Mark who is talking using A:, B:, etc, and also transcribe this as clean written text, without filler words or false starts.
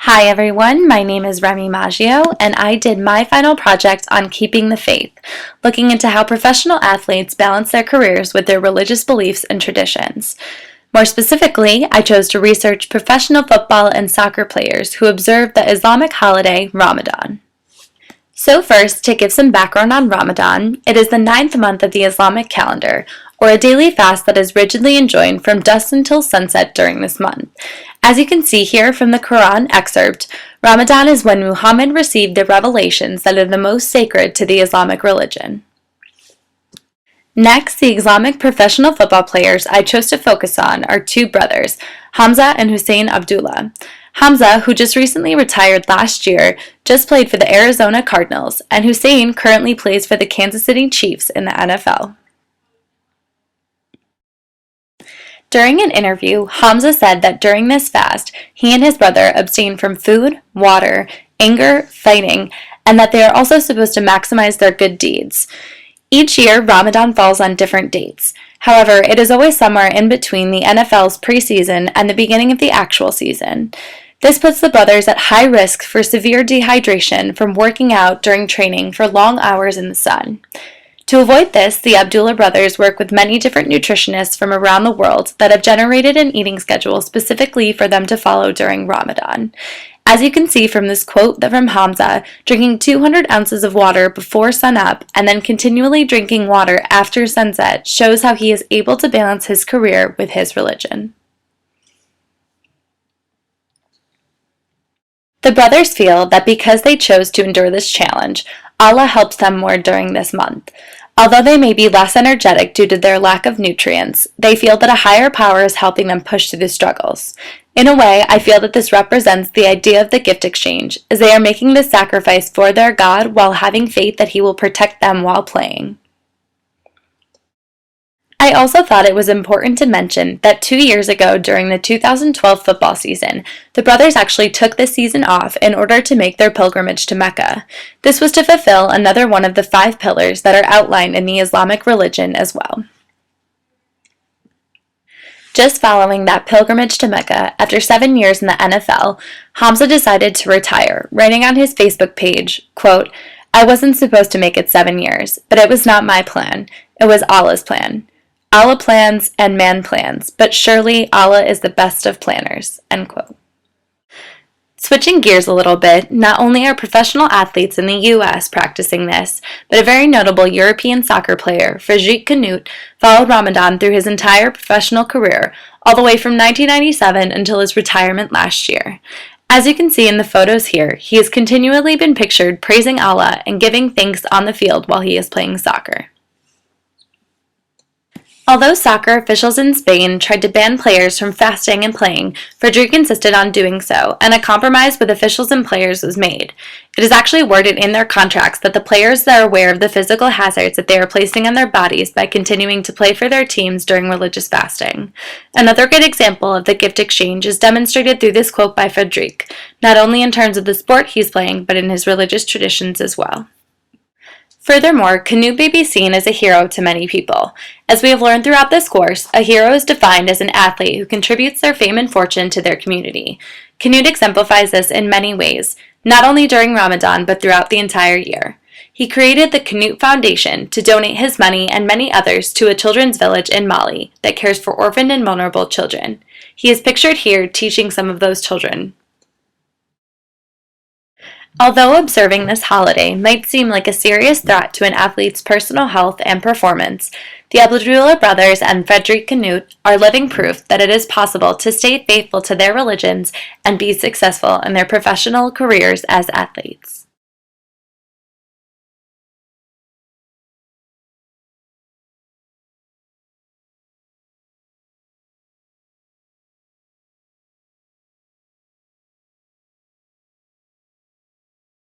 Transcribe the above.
A: Hi everyone, my name is Remy Maggio, and I did my final project on keeping the faith, looking into how professional athletes balance their careers with their religious beliefs and traditions. More specifically, I chose to research professional football and soccer players who observe the Islamic holiday Ramadan. So first, to give some background on Ramadan, it is the 9th month of the Islamic calendar, or a daily fast that is rigidly enjoined from dusk until sunset during this month. As you can see here from the Quran excerpt, Ramadan is when Muhammad received the revelations that are the most sacred to the Islamic religion. Next, the Islamic professional football players I chose to focus on are two brothers, Hamza and Hussein Abdullah. Hamza, who just recently retired last year, just played for the Arizona Cardinals, and Hussein currently plays for the Kansas City Chiefs in the NFL. During an interview, Hamza said that during this fast, he and his brother abstain from food, water, anger, fighting, and that they are also supposed to maximize their good deeds. Each year, Ramadan falls on different dates. However, it is always somewhere in between the NFL's preseason and the beginning of the actual season. This puts the brothers at high risk for severe dehydration from working out during training for long hours in the sun. To avoid this, the Abdullah brothers work with many different nutritionists from around the world that have generated an eating schedule specifically for them to follow during Ramadan. As you can see from this quote from Hamza, drinking 200 ounces of water before sunup and then continually drinking water after sunset shows how he is able to balance his career with his religion. The brothers feel that because they chose to endure this challenge, Allah helps them more during this month. Although they may be less energetic due to their lack of nutrients, they feel that a higher power is helping them push through the struggles. In a way, I feel that this represents the idea of the gift exchange, as they are making this sacrifice for their God while having faith that He will protect them while playing. I also thought it was important to mention that 2 years ago during the 2012 football season, the brothers actually took this season off in order to make their pilgrimage to Mecca. This was to fulfill another one of the 5 pillars that are outlined in the Islamic religion as well. Just following that pilgrimage to Mecca, after 7 years in the NFL, Hamza decided to retire, writing on his Facebook page, quote, "I wasn't supposed to make it 7 years, but it was not my plan. It was Allah's plan. Allah plans and man plans, but surely Allah is the best of planners." End quote. Switching gears a little bit, not only are professional athletes in the US practicing this, but a very notable European soccer player, Frederic Canute, followed Ramadan through his entire professional career, all the way from 1997 until his retirement last year. As you can see in the photos here, he has continually been pictured praising Allah and giving thanks on the field while he is playing soccer. Although soccer officials in Spain tried to ban players from fasting and playing, Frederic insisted on doing so, and a compromise with officials and players was made. It is actually worded in their contracts that the players are aware of the physical hazards that they are placing on their bodies by continuing to play for their teams during religious fasting. Another good example of the gift exchange is demonstrated through this quote by Frederic, not only in terms of the sport he's playing, but in his religious traditions as well. Furthermore, Canute may be seen as a hero to many people. As we have learned throughout this course, a hero is defined as an athlete who contributes their fame and fortune to their community. Canute exemplifies this in many ways, not only during Ramadan but throughout the entire year. He created the Canute Foundation to donate his money and many others to a children's village in Mali that cares for orphaned and vulnerable children. He is pictured here teaching some of those children. Although observing this holiday might seem like a serious threat to an athlete's personal health and performance, the Abdullah brothers and Frederic Canute are living proof that it is possible to stay faithful to their religions and be successful in their professional careers as athletes.